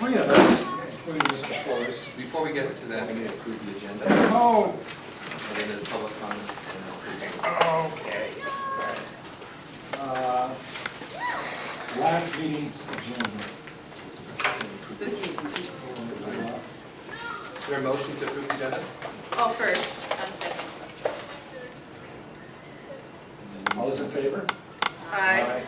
three of us, including Mr. Flores. Before we get to that, we need to approve the agenda. Oh, And then there's public comment and okay. Last meeting's agenda. This meeting's. Is there a motion to approve the agenda? Oh, first, I'm second. All those in favor? Aye.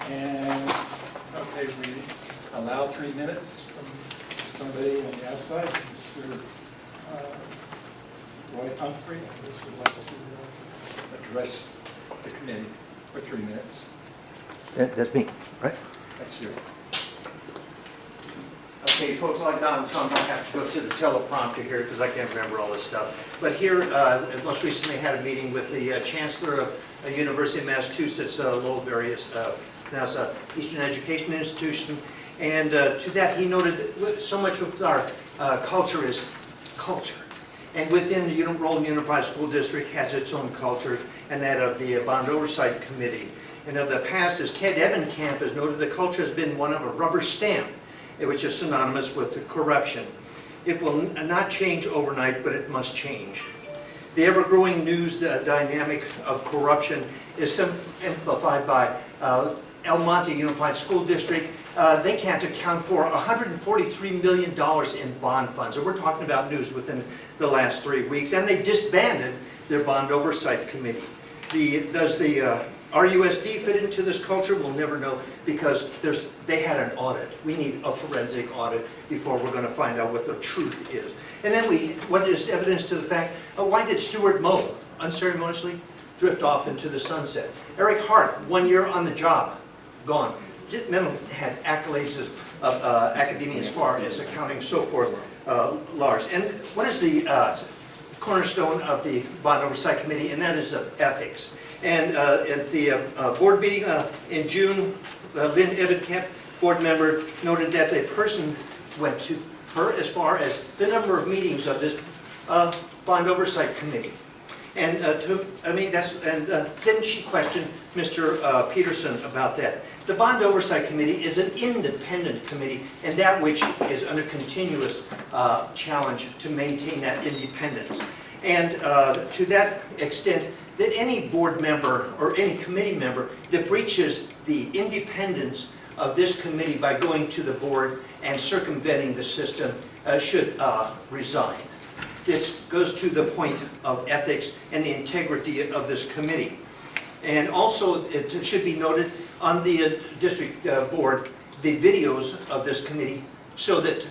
And, okay, we allow 3 minutes from somebody on the outside, Mr. Roy Humphrey, I guess would like to address the committee for 3 minutes. That's me, right? That's you. Okay, folks, like Donald Trump, I don't have to go to the teleprompter here because I can't remember all this stuff. But here, most recently had a meeting with the Chancellor of University of Massachusetts, Lowell various, now it's Eastern Education Institution. And to that, he noted that so much of our culture is culture. And within the Rowland Unified School District has its own culture, and that of the Bond Oversight Committee. And of the past, as Ted Ebenkamp has noted, the culture has been one of a rubber stamp, which is synonymous with corruption. It will not change overnight, but it must change. The ever-growing news dynamic of corruption is amplified by El Monte Unified School District. They can't account for $143 million in bond funds. And we're talking about news within the last 3 weeks. And they disbanded their Bond Oversight Committee. Does the RUSD fit into this culture? We'll never know because they had an audit. We need a forensic audit before we're going to find out what the truth is. And then what is evidence to the fact, why did Stuart Moe unceremoniously drift off into the sunset? Eric Hart, 1 year on the job, gone. Mental had accolades of academia as far as accounting, so forth, large. And what is the cornerstone of the Bond Oversight Committee? And that is ethics. And at the board meeting in June, Lynn Ebenkamp, board member, noted that a person went to her as far as the number of meetings of this Bond Oversight Committee. And then she questioned Mr. Peterson about that. The Bond Oversight Committee is an independent committee, and that which is under continuous challenge to maintain that independence. And to that extent, that any board member or any committee member that breaches the independence of this committee by going to the board and circumventing the system should resign. This goes to the point of ethics and the integrity of this committee. And also, it should be noted on the district board, the videos of this committee so that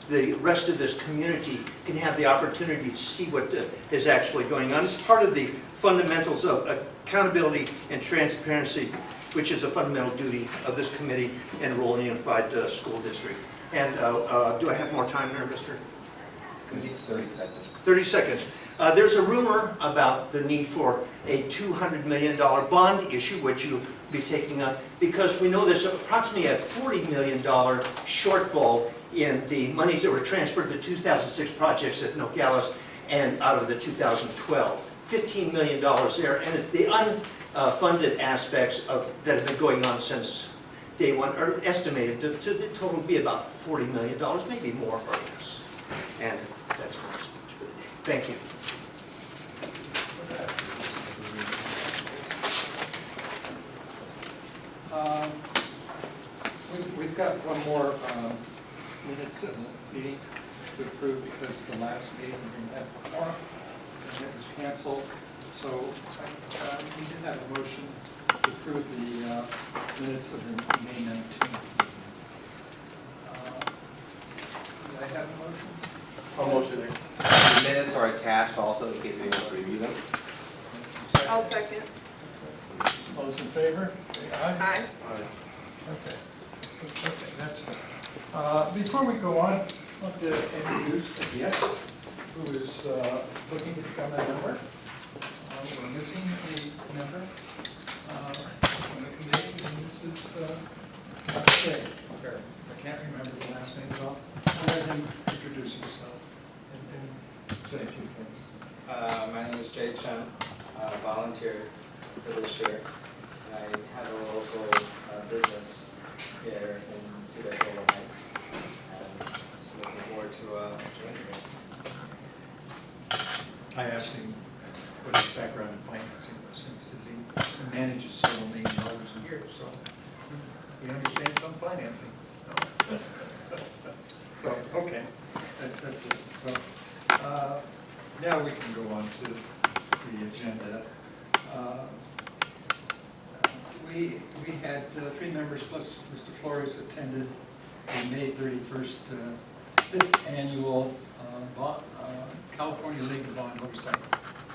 the rest of this community can have the opportunity to see what is actually going on. It's part of the fundamentals of accountability and transparency, which is a fundamental duty of this committee and Rowland Unified School District. And do I have more time there, Mr.? 30 seconds. 30 seconds. There's a rumor about the need for a $200 million bond issue, which you'll be taking up, because we know there's approximately a $40 million shortfall in the monies that were transferred to 2006 projects at Nogales and out of the 2012. $15 million there, and it's the unfunded aspects that have been going on since day one are estimated to the total be about $40 million, maybe more for us. And that's my speech for the day. Thank you. We've got one more minutes of the meeting to approve because the last meeting we didn't have a quorum and it was canceled. So we did have a motion to approve the minutes of the May 19th. Did I have a motion? I'll motion it. The minutes are attached also in case anyone wants to review them. I'll second. All those in favor? Say aye. Aye. Okay. Okay, that's fine. Before we go on, I'd like to introduce a guest who is looking to become a member. We're missing a member on the committee, and this is, okay, I can't remember the last name at all. I'll let him introduce himself and say a few things. My name is Jay Chen, volunteer for this year. I have a local business here in CBOC Heights. And just looking forward to joining this. I asked him what his background in financing was, and he says he manages several $1 million a year, so he understands some financing. So, okay, that's it. So, now we can go on to the agenda. We had 3 members plus Mr. Flores attended the May 31st 5th annual California League of Bond Oversight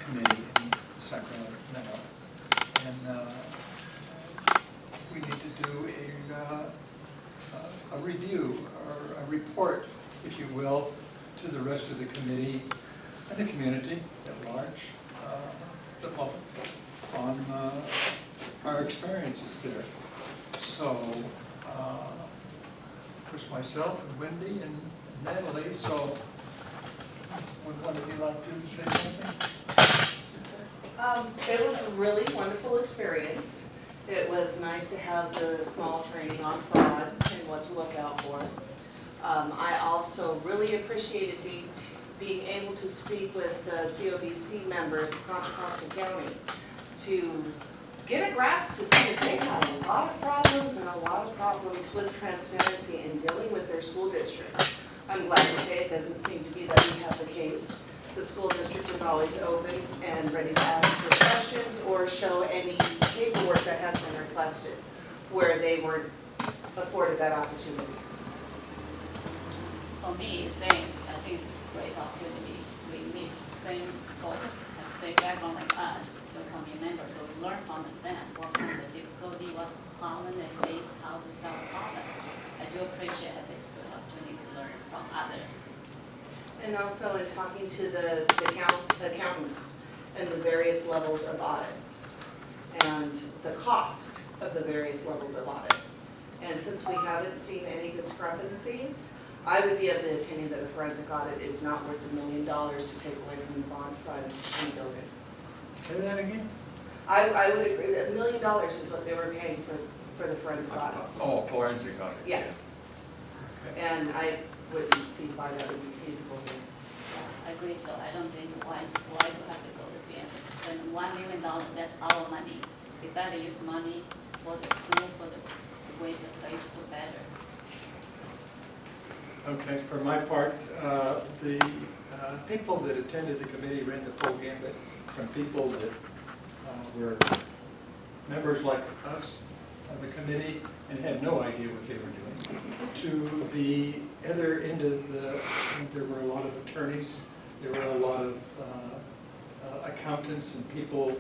Committee in Sacramento. And we need to do a review or a report, if you will, to the rest of the committee and the community at large, the public, on our experiences there. So, of course, myself and Wendy and Natalie, so would one of you like to say something? It was a really wonderful experience. It was nice to have the small training on fraud and what to look out for. I also really appreciated being able to speak with the CBOC members of Contra Costa County to get a grasp to see that they have a lot of problems and a lot of problems with transparency in dealing with their school district. I'm glad to say it doesn't seem to be that we have the case. The school district is always open and ready to answer questions or show any paperwork that has been requested where they weren't afforded that opportunity. For me, same. I think it's a great opportunity. We need same folks, have same background like us, so come be members. So we learn from them what kind of difficulty, what problem they face, how to solve the problem. I do appreciate this good opportunity to learn from others. And also in talking to the accountants and the various levels of audit and the cost of the various levels of audit. And since we haven't seen any discrepancies, I would be of the opinion that a forensic audit is not worth $1 million to take away from the bond fund and build it. Say that again? I would agree that $1 million is what they were paying for the forensic audits. Oh, forensic audit. Yes, Okay. and I wouldn't see why that would be feasible here. Yeah, I agree. So I don't think why to have to go to BS. Spend $1 million, that's our money. We better use money for the school, for the way the place to better. Okay, for my part, the people that attended the committee ran the full gambit, from people that were members like us of the committee and had no idea what they were doing, to the other end of the, there were a lot of attorneys, there were a lot of accountants and people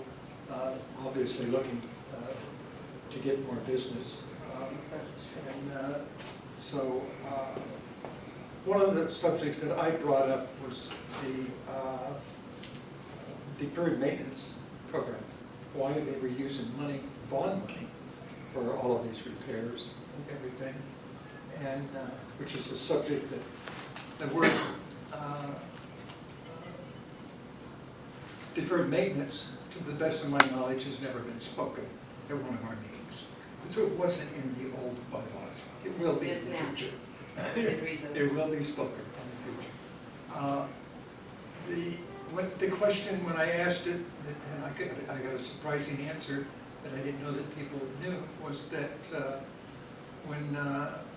obviously looking to get more business. So one of the subjects that I brought up was the deferred maintenance program. Why they were using money, bond money, for all of these repairs and everything, and which is a subject that the word deferred maintenance, to the best of my knowledge, has never been spoken at one of our meetings. So it wasn't in the old bylaws. It will be in the future. It will be spoken in the future. The question, when I asked it, and I got a surprising answer that I didn't know that people knew, was that when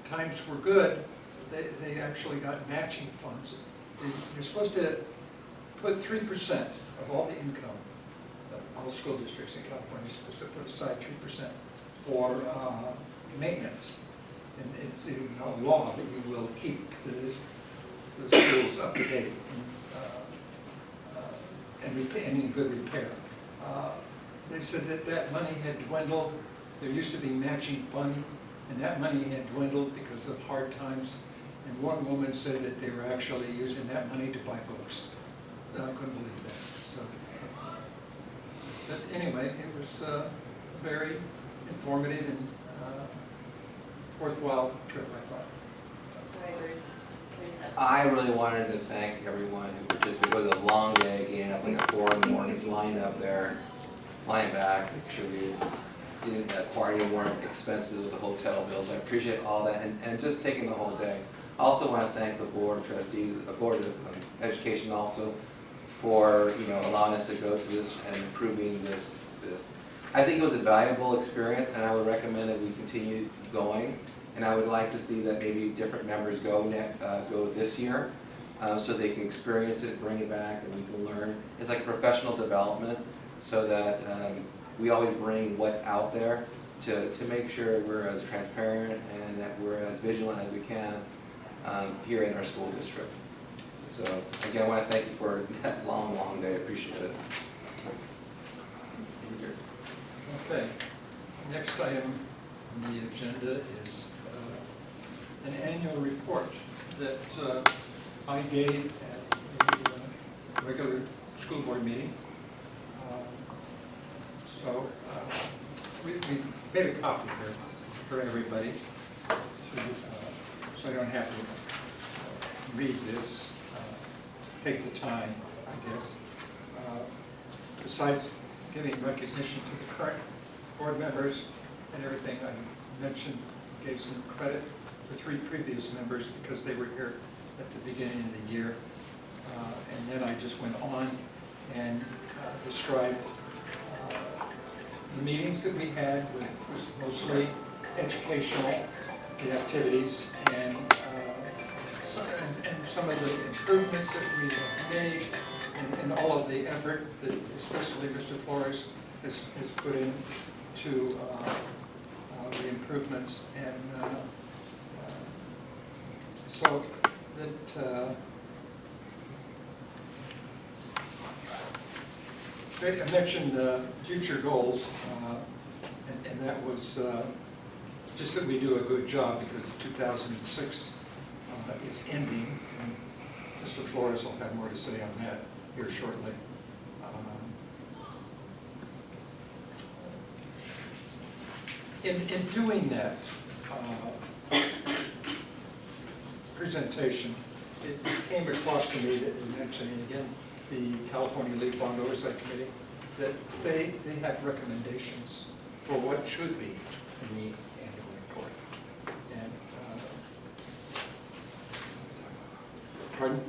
times were good, they actually got matching funds. You're supposed to put 3% of all the income of all school districts in California, are supposed to put aside 3% for maintenance. And it's in law that you will keep the schools up to date and in good repair. They said that that money had dwindled. There used to be matching fund, and that money had dwindled because of hard times. And one woman said that they were actually using that money to buy books. I couldn't believe that. So, but anyway, it was very informative and worthwhile trip, I thought. I agree. I really wanted to thank everyone who participated. It was a long day, getting up like at 4 in the morning, flying up there. flying back, making sure we didn't acquire any more expenses with the hotel bills. I appreciate all that, and just taking the whole day. I also want to thank the board of trustees, the board of education also, for allowing us to go to this and improving this. I think it was a valuable experience, and I would recommend that we continue going. And I would like to see that maybe different members go this year, so they can experience it, bring it back, and we can learn. It's like professional development, so that we always bring what's out there to make sure we're as transparent and that we're as vigilant as we can here in our school district. So again, I want to thank you for that long day. I appreciate it. Okay, next item on the agenda is an annual report that I gave at the regular school board meeting. So we made a copy here for everybody, so I don't have to read this, take the time, I guess. Besides giving recognition to the current board members and everything, I mentioned, gave some credit to 3 previous members because they were here at the beginning of the year. And then I just went on and described the meetings that we had, was mostly educational, the activities, and some of the improvements that we have made, and all of the effort that especially Mr. Flores has put into the improvements, and so that I mentioned future goals, and that was just that we do a good job, because 2006 is ending, and Mr. Flores will have more to say on that here shortly. In doing that presentation, it came across to me that you mentioned, and again, the California League Bond Oversight Committee, that they have recommendations for what should be in the annual report. And pardon?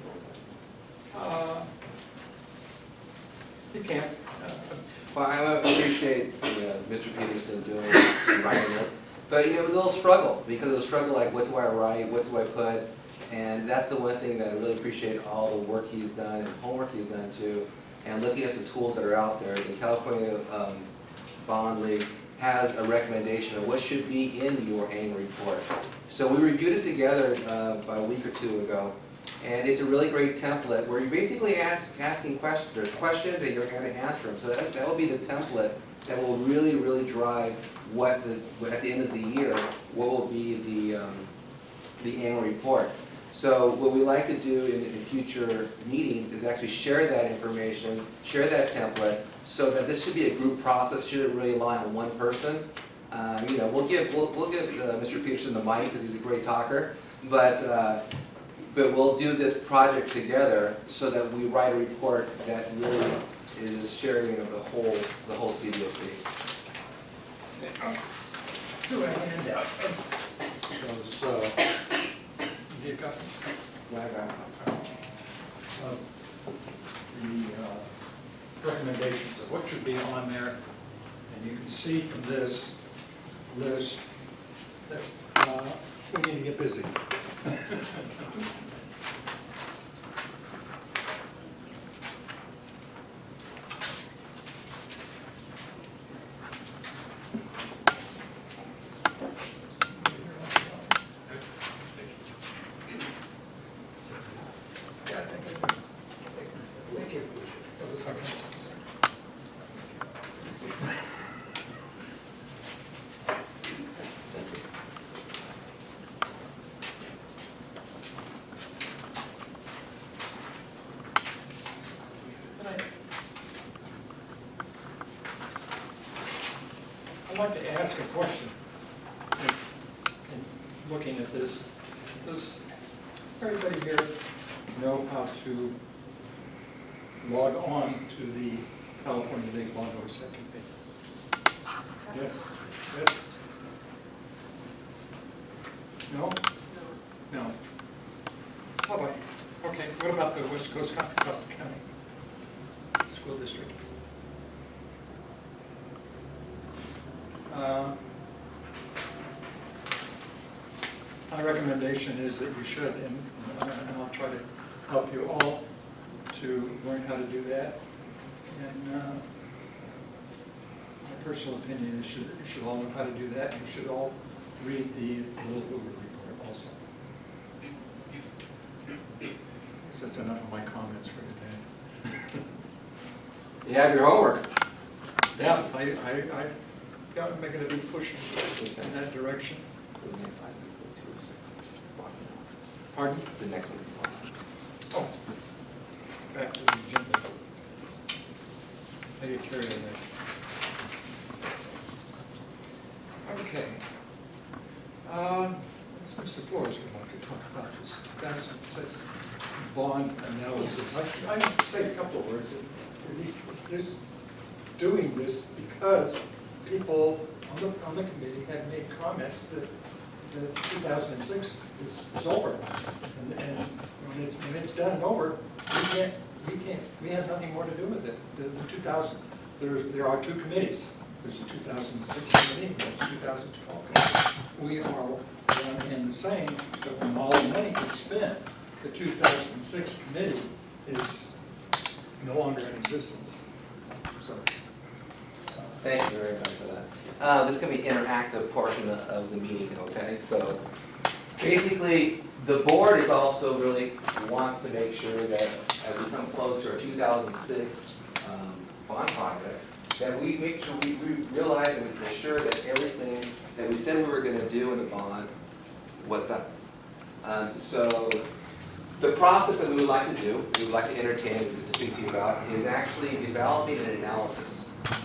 You can't. Well, I appreciate Mr. Peterson writing this, but it was a little struggle, because it was a struggle like, what do I write, what do I put? And that's the one thing that I really appreciate, all the work he's done and homework he's done too, and looking at the tools that are out there. The California Bond League has a recommendation of what should be in your annual report. So we reviewed it together about a week or 2 ago, and it's a really great template where you're basically asking questions. There's questions and you're going to answer them. So that will be the template that will really drive what at the end of the year, what will be the annual report. So what we like to do in future meetings is actually share that information, share that template, so that this should be a group process. Shouldn't really rely on one person. We'll give Mr. Peterson the mic because he's a great talker, but we'll do this project together so that we write a report that really is sharing of the whole CBOC. Do a handout of those. You've got the recommendations of what should be on there, and you can see from this list that we need to get busy. I'd like to ask a question in looking at this. Does everybody here know how to log on to the California League Bond Oversight Committee? Yes, yes. No? No. How about, okay, what about the West Coast Contra Costa County School District? My recommendation is that you should, and I'll try to help you all to learn how to do that. And my personal opinion is you should all know how to do that. You should all read the Little Hoover report also. So that's enough of my comments for today. You have your homework. Yeah, I got making a big push in that direction. So the next item is the 206 bond analysis. Pardon? The next one. Oh, back to the agenda. I get carried away. Okay. Mr. Flores would like to talk about this 2006 bond analysis. I'd say a couple of words. Just doing this because people on the committee have made comments that 2006 is over. And when it's done and over, we have nothing more to do with it. The 2000, there are two committees. There's a 2006 committee, there's a 2012 committee. We are one and the same, but when all the money is spent, the 2006 committee is no longer in existence. So, Thank you very much for that. This is going to be an interactive portion of the meeting, okay? So basically, the board is also really wants to make sure that as we come close to our 2006 bond project, that we make sure we realize and we ensure that everything that we said we were going to do in the bond was done. So the process that we would like to do, we would like to entertain and speak to you about, is actually developing an analysis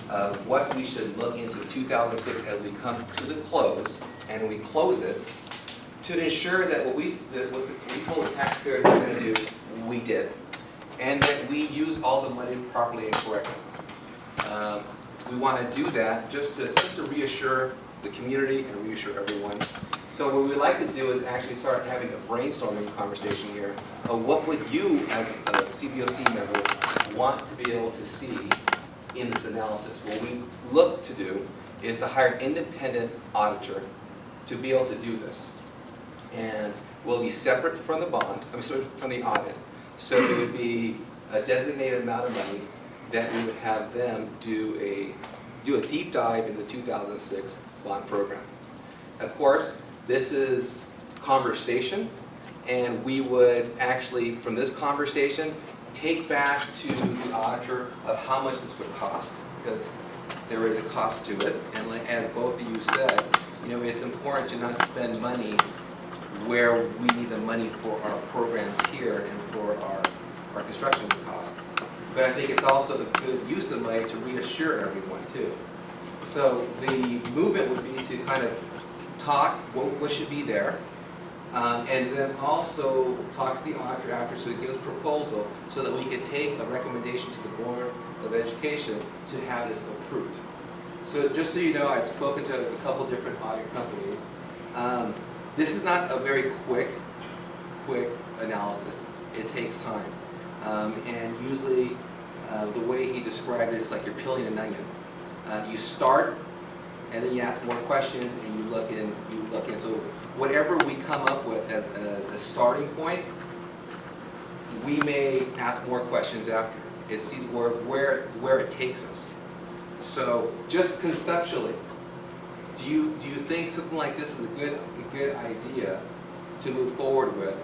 of what we should look into 2006 as we come to the close, and we close it, to ensure that what we told the taxpayers we were going to do, we did, and that we use all the money properly and correctly. We want to do that just to reassure the community and reassure everyone. So what we'd like to do is actually start having a brainstorming conversation here of what would you, as a CBOC member, want to be able to see in this analysis. What we look to do is to hire an independent auditor to be able to do this. And will be separate from the bond, from the audit. So it would be a designated amount of money that we would have them do a deep dive in the 2006 bond program. Of course, this is conversation, and we would actually, from this conversation, take back to the auditor of how much this would cost, because there is a cost to it. And like, as both of you said, it's important to not spend money where we need the money for our programs here and for our construction costs. But I think it's also a good use of money to reassure everyone too. So the movement would be to kind of talk what should be there, and then also talk to the auditor after, so he gives a proposal so that we can take a recommendation to the Board of Education to have this approved. So just so you know, I've spoken to a couple different audit companies. This is not a very quick analysis. It takes time. And usually, the way he described it is like you're peeling an onion. You start, and then you ask more questions, and you look in. So whatever we come up with as a starting point, we may ask more questions after. It sees where it takes us. So just conceptually, do you think something like this is a good idea to move forward with?